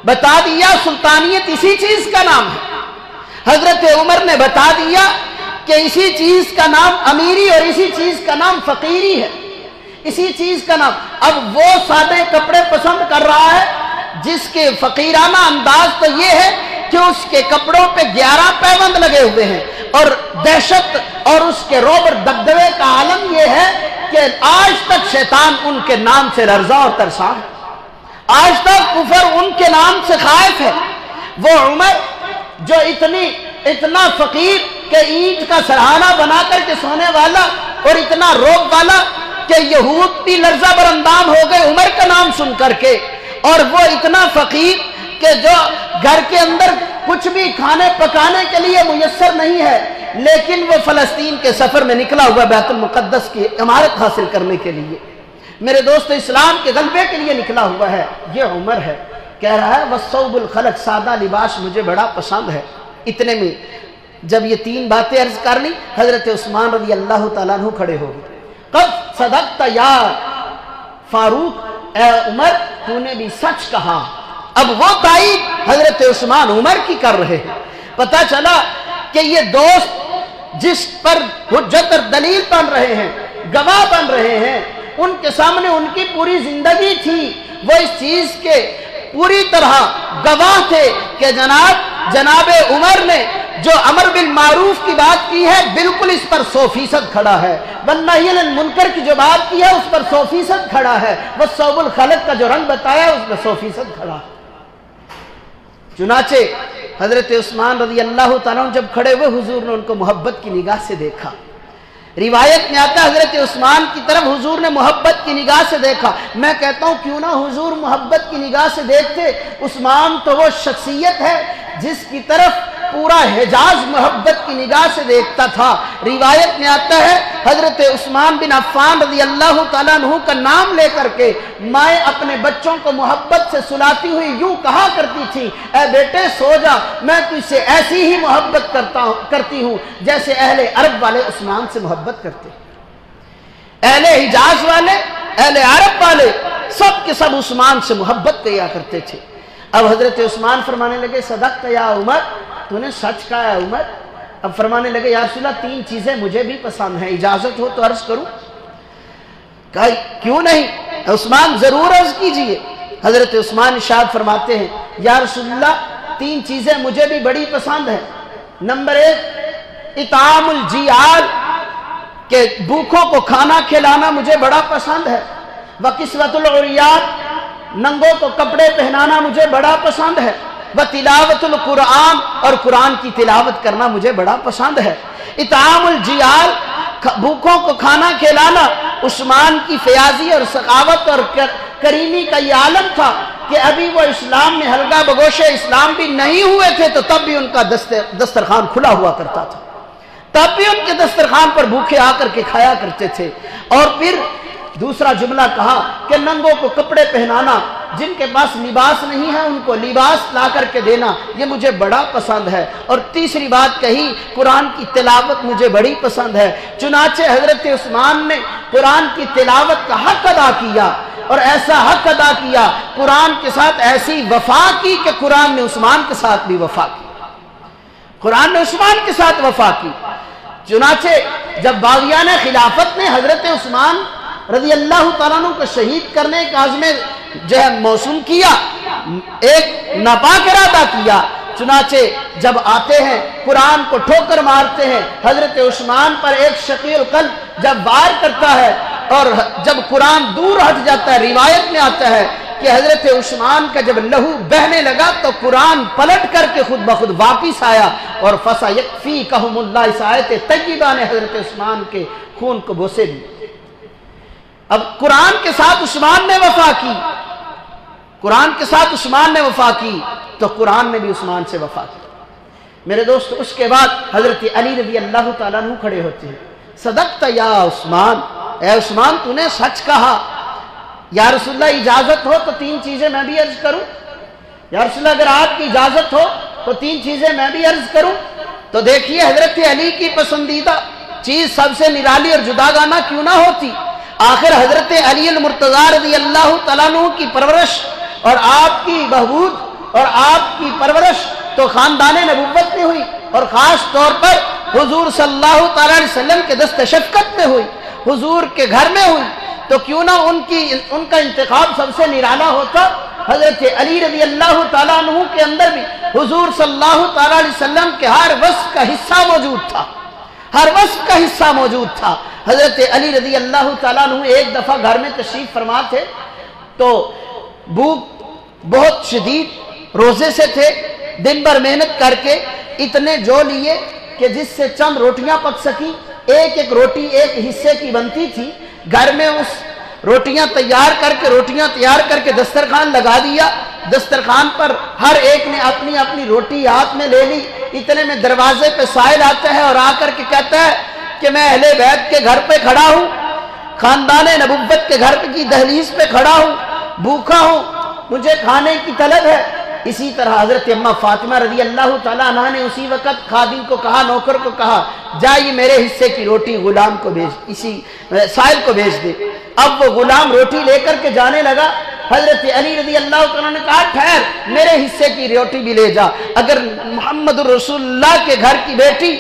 بتا دیا سلطانیت اسی چیز کا نام ہے۔ حضرت عمر نے بتا دیا کہ اسی چیز کا نام امیری اور اسی چیز کا نام فقیری ہے، اسی چیز کا نام۔ اب وہ سادے کپڑے پسند کر رہا ہے جس کے فقیرانہ انداز تو یہ ہے کہ اس کے کپڑوں پہ 11 پیوند لگے ہوئے ہیں، اور دہشت اور اس کے روب اور دبدبے کا عالم یہ ہے کہ آج تک شیطان ان کے نام سے لرزا اور ترساں ہے، آج تک کفر ان کے نام سے خائف ہے۔ وہ عمر جو اتنا فقیر کہ اینٹ کا سرہانہ بنا کر کے سونے والا اور اتنا روب والا کہ یہود بھی لرزہ بر اندام ہو گئے عمر کا نام سن کر کے، اور وہ اتنا فقیر کہ جو گھر کے اندر کچھ بھی کھانے پکانے کے لیے میسر نہیں ہے، لیکن وہ فلسطین کے سفر میں نکلا ہوا بیت المقدس کی عمارت حاصل کرنے کے لیے، میرے دوست اسلام کے غلبے کے لیے نکلا ہوا ہے، یہ عمر ہے۔ کہہ رہا ہے وَالصَّوْبُ الْخَلَقِ، سادہ لباس مجھے بڑا پسند ہے۔ اتنے میں جب یہ 3 باتیں عرض کر لی، حضرت عثمان رضی اللہ تعالیٰ عنہ کھڑے ہو گئے۔ قد صدقت یا فاروق، اے عمر تو نے بھی سچ کہا۔ اب وہ تائید حضرت عثمان عمر کی کر رہے ہیں۔ پتہ چلا کہ یہ دوست جس پر حجت اور دلیل بن رہے ہیں، گواہ بن رہے ہیں، ان کے سامنے ان کی پوری زندگی تھی، وہ اس چیز کے پوری طرح گواہ تھے کہ جناب عمر نے جو امر بالمعروف کی بات کی ہے بالکل اس پر 100% کھڑا ہے، والنہی عن المنکر کی جو بات کی ہے اس پر 100% کھڑا ہے، والصوب الخلق کا جو رنگ بتایا ہے اس پر 100% کھڑا ہے۔ چنانچہ حضرت عثمان رضی اللہ تعالیٰ جب کھڑے ہوئے، حضور نے ان کو محبت کی نگاہ سے دیکھا۔ روایت میں آتا ہے حضرت عثمان کی طرف حضور نے محبت کی نگاہ سے دیکھا۔ میں کہتا ہوں کیوں نہ حضور محبت کی نگاہ سے دیکھتے، عثمان تو وہ شخصیت ہے جس کی طرف پورا حجاز محبت کی نگاہ سے دیکھتا تھا۔ روایت میں آتا ہے حضرت عثمان بن عفان رضی اللہ تعالیٰ عنہ کا نام لے کر کے مائیں اپنے بچوں کو محبت سے سلاتی ہوئی یوں کہا کرتی تھی، اے بیٹے سو جا، میں تجھ سے ایسی ہی محبت کرتی ہوں جیسے اہل عرب والے عثمان سے محبت کرتے ہیں۔ اہل حجاز والے، اہل عرب والے سب کے سب عثمان سے محبت کیا کرتے تھے۔ اب حضرت عثمان فرمانے لگے صدقت یا عمر، تو نے سچ کہا ہے عمر۔ اب فرمانے لگے یا رسول اللہ 3 چیزیں مجھے بھی پسند ہیں، اجازت ہو تو عرض کروں؟ کہا کیوں نہیں عثمان ضرور عرض کیجئے۔ حضرت عثمان ارشاد فرماتے ہیں یا رسول اللہ 3 چیزیں مجھے بھی بڑی پسند ہیں۔ نمبر 1 اطعام الجیعان، کہ بھوکوں کو کھانا کھلانا مجھے بڑا پسند ہے۔ وکسوۃ العریات، ننگوں کو کپڑے پہنانا مجھے بڑا پسند ہے۔ وتلاوت القرآن، اور قرآن کی تلاوت کرنا مجھے بڑا پسند ہے۔ اطعام الجیعان، بھوکوں کو کھانا کھلانا عثمان کی فیاضی اور سخاوت اور کریمی کا یہ عالم تھا کہ ابھی وہ اسلام میں حلقہ بگوش اسلام بھی نہیں ہوئے تھے تو تب بھی ان کا دسترخوان کھلا ہوا کرتا تھا، تب بھی ان کے دسترخوان پر بھوکے آ کر کے کھایا کرتے تھے۔ اور پھر دوسرا جملہ کہا کہ ننگوں کو کپڑے پہنانا، جن کے پاس لباس نہیں ہے ان کو لباس لا کر کے دینا، یہ مجھے بڑا پسند ہے۔ اور تیسری بات کہی قرآن کی تلاوت مجھے بڑی پسند ہے۔ چنانچہ حضرت عثمان نے قرآن کی تلاوت کا حق ادا کیا، اور ایسا حق ادا کیا، قرآن کے ساتھ ایسی وفا کی کہ قرآن نے عثمان کے ساتھ بھی وفا کی، قرآن نے عثمان کے ساتھ وفا کی۔ چنانچہ جب باغیان خلافت نے حضرت عثمان رضی اللہ تعالیٰ عنہ کو شہید کرنے کا عزم جو ہے موسوم کیا، ایک ناپاک ارادہ کیا، چنانچہ جب آتے ہیں قرآن کو ٹھوکر مارتے ہیں، حضرت عثمان پر ایک شقی القلب جب وار کرتا ہے اور جب قرآن دور ہٹ جاتا ہے، روایت میں آتا ہے کہ حضرت عثمان کا جب لہو بہنے لگا تو قرآن پلٹ کر کے خود بخود واپس آیا، اور فَسَيَكْفِيكَهُمُ اللَّهُ، اس آیت طیبہ نے حضرت عثمان کے خون کو بوسے دی۔ اب قرآن کے ساتھ عثمان نے وفا کی، قرآن کے ساتھ عثمان نے وفا کی تو قرآن نے بھی عثمان سے وفا کی۔ میرے دوست اس کے بعد حضرت علی رضی اللہ تعالیٰ عنہ کھڑے ہوتے ہیں، صدقت یا عثمان، اے عثمان تو نے سچ کہا، یا رسول اللہ اجازت ہو تو 3 چیزیں میں بھی عرض کروں، یا رسول اللہ اگر آپ کی اجازت ہو تو 3 چیزیں میں بھی عرض کروں۔ تو دیکھیے حضرت علی کی پسندیدہ چیز سب سے نرالی اور جداگانہ کیوں نہ ہوتی، آخر حضرت علی المرتضیٰ رضی اللہ تعالیٰ عنہ کی پرورش اور آپ کی بہبود اور آپ کی پرورش تو خاندان نبوت میں ہوئی، اور خاص طور پر حضور صلی اللہ تعالیٰ علیہ وسلم کے دست شفقت میں ہوئی، حضور کے گھر میں ہوئی، تو کیوں نہ ان کا انتخاب سب سے نرالا ہوتا۔ حضرت علی رضی اللہ تعالیٰ عنہ کے اندر بھی حضور صلی اللہ تعالیٰ علیہ وسلم کے ہر وصف کا حصہ موجود تھا، ہر وصف کا حصہ موجود تھا۔ حضرت علی رضی اللہ تعالیٰ عنہ ایک دفعہ گھر میں تشریف فرما تھے تو بھوک بہت شدید، روزے سے تھے، دن بھر محنت کر کے اتنے جو لیے کہ جس سے چند روٹیاں پک سکی، ایک روٹی ایک حصے کی بنتی تھی، گھر میں اس روٹیاں تیار کر کے دسترخوان لگا دیا، دسترخوان پر ہر ایک نے اپنی اپنی روٹی ہاتھ میں لے لی، اتنے میں دروازے پہ سائل آتا ہے اور آ کر کے کہتا ہے کہ میں اہل بیت کے گھر پہ کھڑا ہوں، خاندان نبوت کے گھر کی دہلیز پہ کھڑا ہوں، بھوکا ہوں، مجھے کھانے کی طلب ہے۔ اسی طرح حضرت اماں فاطمہ رضی اللہ تعالیٰ عنہ نے اسی وقت خادم کو کہا، نوکر کو کہا، جا یہ میرے حصے کی روٹی غلام کو بھیج، اسی سائل کو بھیج دے۔ اب وہ غلام روٹی لے کر کے جانے لگا، حضرت علی رضی اللہ تعالیٰ نے کہا ٹھہر، میرے حصے کی روٹی بھی لے جا، اگر محمد رسول اللہ کے گھر کی بیٹی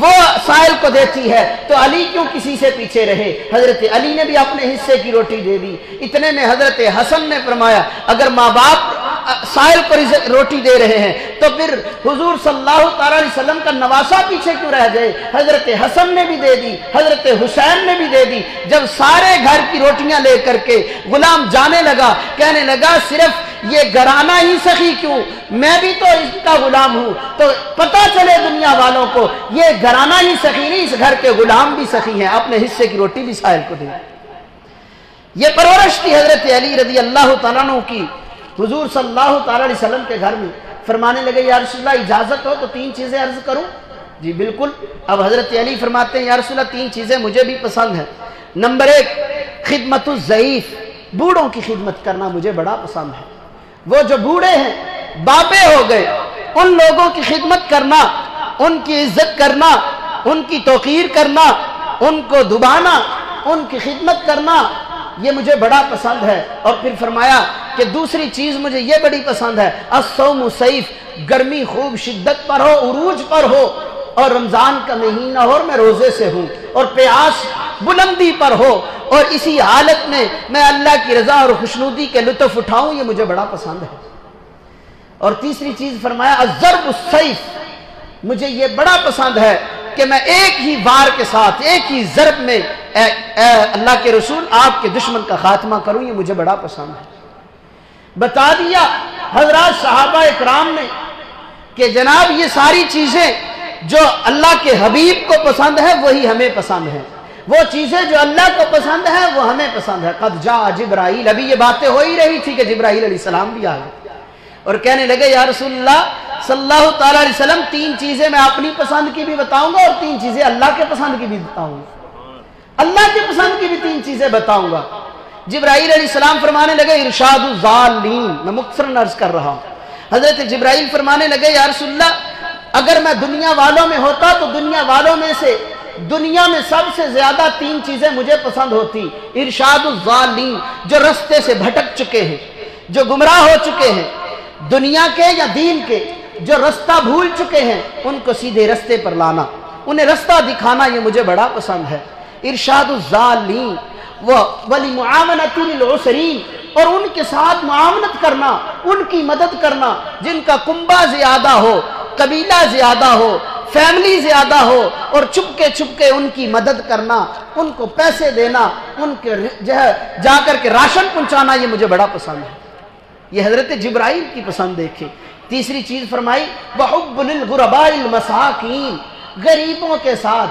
وہ سائل کو دیتی ہے تو علی کیوں کسی سے پیچھے رہے۔ حضرت علی نے بھی اپنے حصے کی روٹی دے دی۔ اتنے میں حضرت حسن نے فرمایا اگر ماں باپ سائل کو روٹی دے رہے ہیں تو پھر حضور صلی اللہ تعالیٰ علیہ وسلم کا نواسہ پیچھے کیوں رہ جائے۔ حضرت حسن نے بھی دے دی، حضرت حسین نے بھی دے دی۔ جب سارے گھر کی روٹیاں لے کر کے غلام جانے لگا، کہنے لگا صرف یہ گھرانہ ہی سخی کیوں، میں بھی تو اس کا غلام ہوں، تو پتہ چلے دنیا والوں کو یہ گھرانہ ہی سخی نہیں، اس گھر کے غلام بھی سخی ہیں، اپنے حصے کی روٹی بھی سائل کو دے۔ یہ پرورش تھی حضرت علی رضی اللہ تعالیٰ عنہ کی حضور صلی اللہ تعالیٰ علیہ وسلم کے گھر میں۔ فرمانے لگے یا رسول اللہ اجازت ہو تو 3 چیزیں عرض کروں؟ جی بالکل۔ اب حضرت علی فرماتے ہیں یا رسول اللہ 3 چیزیں مجھے بھی پسند ہیں۔ نمبر 1 خدمت الضعیف، بوڑھوں کی خدمت کرنا مجھے بڑا پسند ہے۔ وہ جو بوڑھے ہیں، باپے ہو گئے، ان لوگوں کی خدمت کرنا، ان کی عزت کرنا، ان کی توقیر کرنا، ان کو دبانا، ان کی خدمت کرنا، یہ مجھے بڑا پسند ہے۔ اور پھر فرمایا کہ دوسری چیز مجھے یہ بڑی پسند ہے، الصوم سیف، گرمی خوب شدت پر ہو، عروج پر ہو، اور رمضان کا مہینہ ہو اور میں روزے سے ہوں، اور پیاس بلندی پر ہو، اور اسی حالت میں میں اللہ کی رضا اور خوشنودی کے لطف اٹھاؤں، یہ مجھے بڑا پسند ہے۔ اور تیسری چیز فرمایا الضرب السیف، مجھے یہ بڑا پسند ہے کہ میں ایک ہی وار کے ساتھ، ایک ہی ضرب میں اے اللہ کے رسول آپ کے دشمن کا خاتمہ کروں، یہ مجھے بڑا پسند ہے۔ بتا دیا حضرات صحابہ اکرام نے کہ جناب یہ ساری چیزیں جو اللہ کے حبیب کو پسند ہے وہی ہمیں پسند ہے، وہ چیزیں جو اللہ کو پسند ہے وہ ہمیں پسند ہے۔ قد جاء جبرائیل، ابھی یہ باتیں ہو ہی رہی تھی کہ جبرائیل علیہ السلام بھی آ گئے اور کہنے لگے یا رسول اللہ صلی اللہ تعالیٰ علیہ وسلم 3 چیزیں میں اپنی پسند کی بھی بتاؤں گا اور 3 چیزیں اللہ کے پسند کی بھی بتاؤں گا، اللہ کی پسند کی بھی 3 چیزیں بتاؤں گا۔ جبرائیل علیہ السلام فرمانے لگے ارشاد الظالین، میں مختصراً عرض کر رہا ہوں۔ حضرت جبرائیل فرمانے لگے یا رسول اللہ اگر میں دنیا والوں میں ہوتا تو دنیا والوں میں سے دنیا میں سب سے زیادہ 3 چیزیں مجھے پسند ہوتی، ارشاد الظالین، جو رستے سے بھٹک چکے ہیں، جو گمراہ ہو چکے ہیں، دنیا کے یا دین کے، جو رستہ بھول چکے ہیں ان کو سیدھے رستے پر لانا، انہیں رستہ دکھانا، یہ مجھے بڑا پسند ہے۔ ارشاد الظالین وَلِمُعَامَنَةِ لِلْعُسْرِينَ، اور ان کے ساتھ معاملت کرنا، ان کی مدد کرنا جن کا کنبہ زیادہ ہو، قبیلہ زیادہ ہو، فیملی زیادہ ہو، اور چھپکے ان کی مدد کرنا، ان کو پیسے دینا، ان کے جا کر کے راشن پہنچانا، یہ مجھے بڑا پسند ہے۔ یہ حضرت جبرائیل کی پسند دیکھیں۔ تیسری چیز فرمائی وَحُبُّ لِلْغُرَبَاءِ الْمَسَاكِينَ، غریبوں کے ساتھ،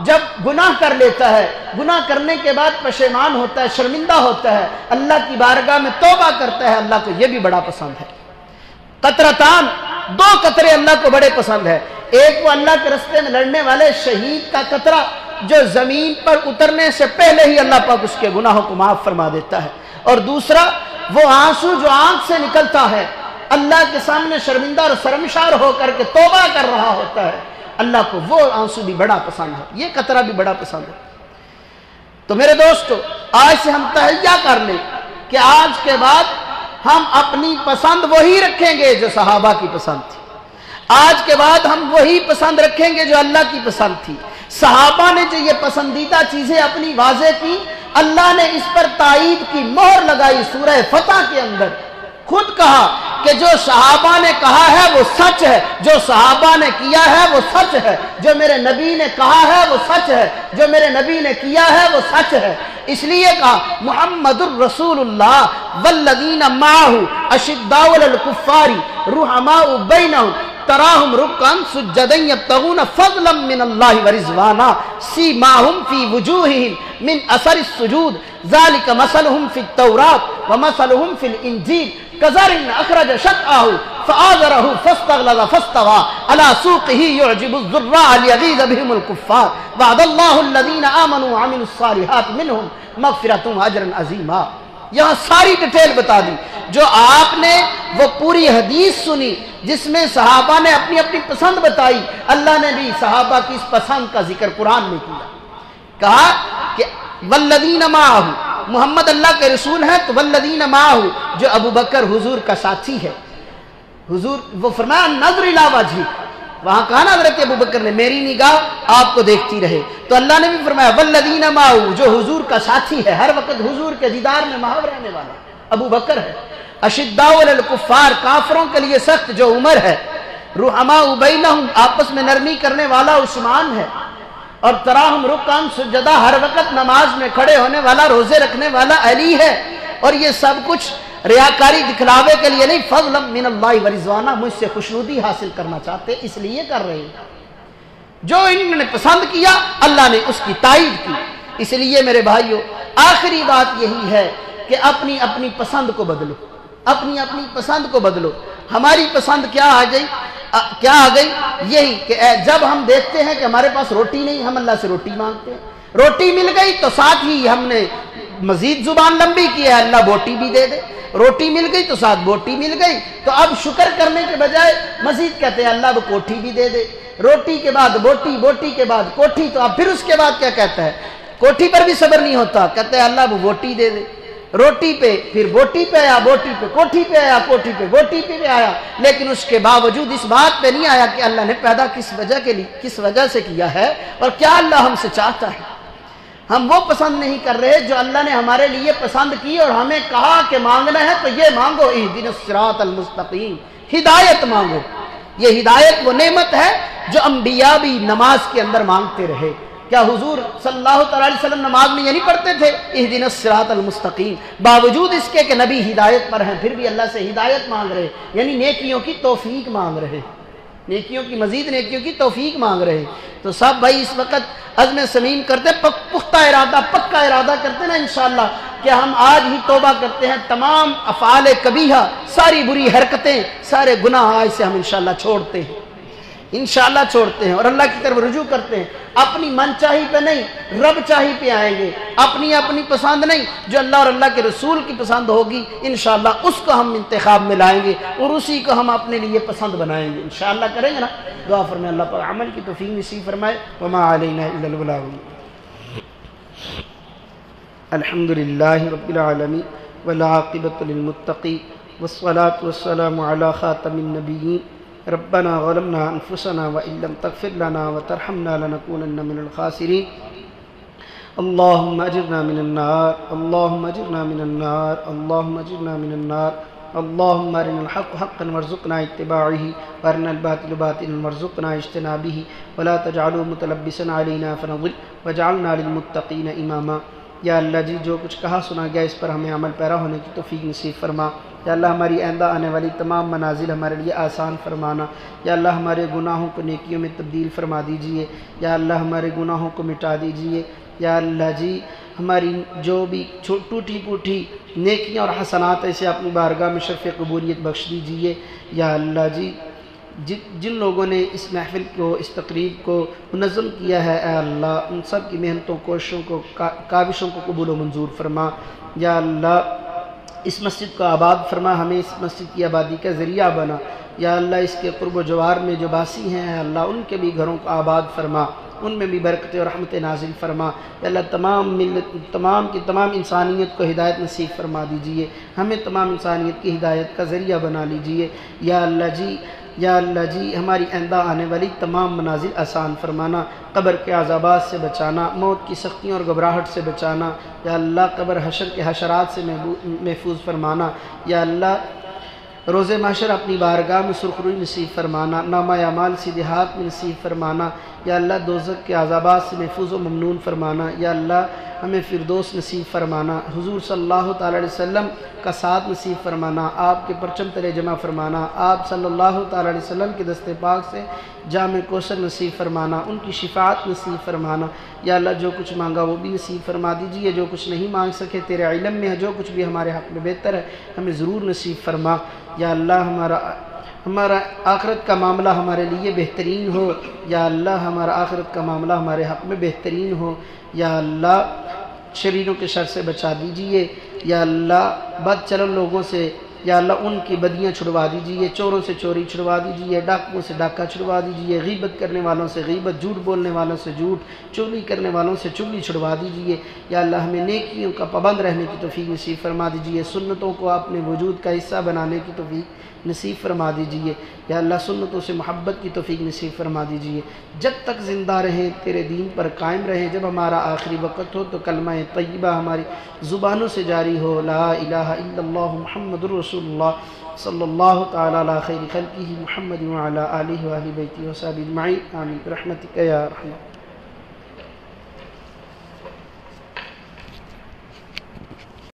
جب گناہ کر لیتا ہے، گناہ کرنے کے بعد پشیمان ہوتا ہے، شرمندہ ہوتا ہے، اللہ کی بارگاہ میں توبہ کرتا ہے، اللہ کو یہ بھی بڑا پسند ہے۔ قطرتان، 2 قطرے اللہ کو بڑے پسند ہے۔ ایک وہ اللہ کے راستے میں لڑنے والے شہید کا قطرہ جو زمین پر اترنے سے پہلے ہی اللہ پاک اس کے گناہوں کو معاف فرما دیتا ہے، اور دوسرا وہ آنسو جو آنکھ سے نکلتا ہے اللہ کے سامنے شرمندہ اور شرمشار ہو کر کے توبہ کر رہا ہوتا ہے، اللہ کو وہ آنسو بھی بڑا پسند ہے، یہ قطرہ بھی بڑا پسند ہے۔ تو میرے دوستو، آج سے ہم تہیہ کر لیں کہ آج کے بعد ہم اپنی پسند وہی رکھیں گے جو صحابہ کی پسند تھی، آج کے بعد ہم وہی پسند رکھیں گے جو اللہ کی پسند تھی۔ صحابہ نے جو یہ پسندیدہ چیزیں اپنی واضح کی، اللہ نے اس پر تائید کی مہر لگائی سورہ فتح کے اندر، خود کہا کہ جو صحابہ نے کہا ہے وہ سچ ہے، جو صحابہ نے کیا ہے وہ سچ ہے، جو میرے نبی نے کہا ہے وہ سچ ہے، جو میرے نبی نے کیا ہے وہ سچ ہے۔ اس لیے کہا محمد الرسول اللہ والذین معہ اشداء علی الکفار رحماء بینہم تراہم رکعا سجدا یبتغون فضلا من اللہ ورضوانا سیماہم فی وجوہہم من اثر السجود ذالک مثلہم فی التوراۃ ومثلہم فی الانجیل کزرع اخرج شطأہ فآزرہ فاستغلظ فاستوى علی سوقہ یعجب الزراع لیغیظ بہم الکفار وعد اللہ الذین آمنوا وعملوا الصالحات منہم مغفرۃ واجر عظیما۔ یہاں ساری ڈیٹیل بتا دی، جو آپ نے وہ پوری حدیث سنی جس میں صحابہ نے اپنی اپنی پسند بتائی، اللہ نے بھی صحابہ کی اس پسند کا ذکر قرآن میں کیا، کہا کہ والذین معہ، محمد اللہ کے رسول ہیں تو والذین معہ، جو ابو بکر حضور کا ساتھی ہے، حضور وہ فرمایا نظر الی وجہہ، وہاں کہا نا حضرت ابو بکر نے میری نگاہ آپ کو دیکھتی رہے، تو اللہ نے بھی فرمایا والذین معہ، جو حضور کا ساتھی ہے، ہر وقت حضور کے دیدار میں محو رہنے والا ابو بکر ہے، اشداء علی الکفار، کافروں کے لیے سخت جو عمر ہے، رحماء بینہم، آپس میں نرمی کرنے والا عثمان ہے، اور تراہم رکعا سجدا، ہر وقت نماز میں کھڑے ہونے والا، روزے رکھنے والا علی ہے، اور یہ سب کچھ ریاکاری دکھلاوے کے لیے نہیں، فضلا من اللہ ورضوانا، مجھ سے خوشنودی حاصل کرنا چاہتے اس لیے کر رہے ہیں۔ جو انہوں نے پسند کیا اللہ نے اس کی تائید کی۔ اس لیے میرے بھائیو، آخری بات یہی ہے کہ اپنی اپنی پسند کو بدلو، اپنی اپنی پسند کو بدلو۔ ہماری پسند کیا آ گئی؟ یہی کہ جب ہم دیکھتے ہیں کہ ہمارے پاس روٹی نہیں، ہم اللہ سے روٹی مانگتے ہیں، روٹی مل گئی تو ساتھ ہی ہم نے مزید زبان لمبی کی ہے، اللہ بوٹی بھی دے دے، روٹی مل گئی تو ساتھ بوٹی مل گئی، تو اب شکر کرنے کے بجائے مزید کہتے ہیں اللہ وہ کوٹھی بھی دے دے، روٹی کے بعد بوٹی، بوٹی کے بعد کوٹھی، تو اب پھر اس کے بعد کیا کہتا ہے؟ کوٹھی پر بھی صبر نہیں ہوتا، کہتے ہیں اللہ وہ بوٹی دے دے، روٹی پہ پھر بوٹی پہ آیا، بوٹی پہ کوٹھی پہ آیا، کوٹھی پہ بوٹی پہ آیا، لیکن اس کے باوجود اس بات پہ نہیں آیا کہ اللہ نے پیدا کس وجہ سے کیا ہے اور کیا اللہ ہم سے چاہتا ہے۔ ہم وہ پسند نہیں کر رہے جو اللہ نے ہمارے لیے پسند کی اور ہمیں کہا کہ مانگنا ہے تو یہ مانگو، اہدنا الصراط المستقیم، ہدایت مانگو۔ یہ ہدایت وہ نعمت ہے جو انبیاء بھی نماز کے اندر مانگتے رہے۔ کیا حضور صلی اللہ تعالی علیہ وسلم نماز میں یہ نہیں پڑھتے تھے اہدنا الصراط المستقیم؟ باوجود اس کے کہ نبی ہدایت پر ہیں پھر بھی اللہ سے ہدایت مانگ رہے، یعنی نیکیوں کی توفیق مانگ رہے، نیکیوں کی مزید نیکیوں کی توفیق مانگ رہے۔ تو سب بھائی اس وقت عزم صمیم کرتے، پختہ ارادہ، پکا ارادہ کرتے نا انشاءاللہ کہ ہم آج ہی توبہ کرتے ہیں، تمام افعال قبیحہ، ساری بری حرکتیں، سارے گناہ آج سے ہم انشاءاللہ چھوڑتے ہیں، انشاءاللہ چھوڑتے ہیں اور اللہ کی طرف رجوع کرتے ہیں۔ اپنی من چاہی پہ نہیں، رب چاہی پہ آئیں گے، اپنی اپنی پسند نہیں، جو اللہ اور اللہ کے رسول کی پسند ہوگی انشاءاللہ اس کو ہم انتخاب میں لائیں گے اور اسی کو ہم اپنے لیے پسند بنائیں گے، انشاءاللہ کریں گے نا۔ دعا فرمائے اللہ پر عمل کی توفیق نصیب فرمائے۔ وما علینا الا البلاغ۔ الحمد للہ رب العالمین والعاقبۃ للمتقین والصلاة والسلام علی خاتم النبیین۔ ربنا ظلمنا انفسنا وان لم تغفر لنا وترحمنا لنكونن من الخاسرين۔ اللهم اجرنا من النار، اللهم اجرنا من النار، اللهم اجرنا من النار، اللهم ارنا الحق حقا وارزقنا اتباعه وارنا الباطل باطلا وارزقنا اجتنابه ولا تجعله متلبسا علينا فنضل واجعلنا للمتقين اماما۔ یا اللہ جی جو کچھ کہا سنا گیا اس پر ہمیں عمل پیرا ہونے کی توفیق نصیب فرما۔ یا اللہ ہماری آئندہ آنے والی تمام منازل ہمارے لیے آسان فرمانا، یا اللہ ہمارے گناہوں کو نیکیوں میں تبدیل فرما دیجئے، یا اللہ ہمارے گناہوں کو مٹا دیجئے، یا اللہ جی ہماری جو بھی ٹوٹی پوٹی نیکیاں اور حسنات ایسے اپنی بارگاہ میں شرف قبولیت بخش دیجئے، یا اللہ جی جن لوگوں نے اس محفل کو، اس تقریب کو منظم کیا ہے، اے اللہ ان سب کی محنتوں، کوششوں کو، کاوشوں کو قبول و منظور فرما، یا اللہ اس مسجد کو آباد فرما، ہمیں اس مسجد کی آبادی کا ذریعہ بنا، یا اللہ اس کے قرب و جوار میں جو باسی ہیں اے اللہ ان کے بھی گھروں کو آباد فرما، ان میں بھی برکت اور رحمت نازل فرما، یا اللہ تمام کی تمام انسانیت کو ہدایت نصیب فرما دیجئے، ہمیں تمام انسانیت کی ہدایت کا ذریعہ بنا لیجئے، یا اللہ جی ہماری آئندہ آنے والی تمام منازل آسان فرمانا، قبر کے عذابات سے بچانا، موت کی سختیوں اور گھبراہٹ سے بچانا، یا اللہ قبر حشر کے حشرات سے محفوظ فرمانا، یا اللہ روز محشر اپنی بارگاہ میں سرخروئی نصیب فرمانا، نامہ اعمال سیدھے ہاتھ میں نصیب فرمانا، یا اللہ دوزخ کے عذابات سے محفوظ و ممنون فرمانا، یا اللہ ہمیں فردوس نصیب فرمانا، حضور صلی اللہ تعالی علیہ وسلم کا ساتھ نصیب فرمانا، آپ کے پرچم تلے جمع فرمانا، آپ صلی اللہ تعالی علیہ وسلم کے دست پاک سے جام کوثر نصیب فرمانا، ان کی شفاعت نصیب فرمانا، یا اللہ جو کچھ مانگا وہ بھی نصیب فرما دیجئے، جو کچھ نہیں مانگ سکے تیرے علم میں ہے، جو کچھ بھی ہمارے حق میں بہتر ہے ہمیں ضرور نصیب فرما، یا اللہ ہمارا آخرت کا معاملہ ہمارے لیے بہترین ہو، یا اللہ ہمارا آخرت کا معاملہ ہمارے حق میں بہترین ہو، یا اللہ شریروں کے شر سے بچا دیجئے، یا اللہ بد چلن لوگوں سے یا اللہ ان کی بدیاں چھڑوا دیجئے، چوروں سے چوری چھڑوا دیجئے، ڈاکوؤں سے ڈاکہ چھڑوا دیجئے، غیبت کرنے والوں سے غیبت، جھوٹ بولنے والوں سے جھوٹ، چغلی کرنے والوں سے چغلی چھڑوا دیجئے، یا اللہ ہمیں نیکیوں کا پابند رہنے کی توفیق نصیب فرما دیجئے، سنتوں کو اپنے وجود کا حصہ بنانے کی توفیق نصیب فرما دیجئے، یا اللہ سنتوں سے محبت کی توفیق نصیب فرما دیجئے، جب تک زندہ رہیں تیرے دین پر قائم رہیں، جب ہمارا آخری وقت ہو تو کلمہ طیبہ ہماری زبانوں سے جاری ہو، لا الہ الا اللہ محمد رسول اللہ صلی اللہ تعالی علی خیر خلقہ محمد وعلی آلہ وآلہ بیتہ وصحبہ اجمعین، آمین برحمتک یا ارحم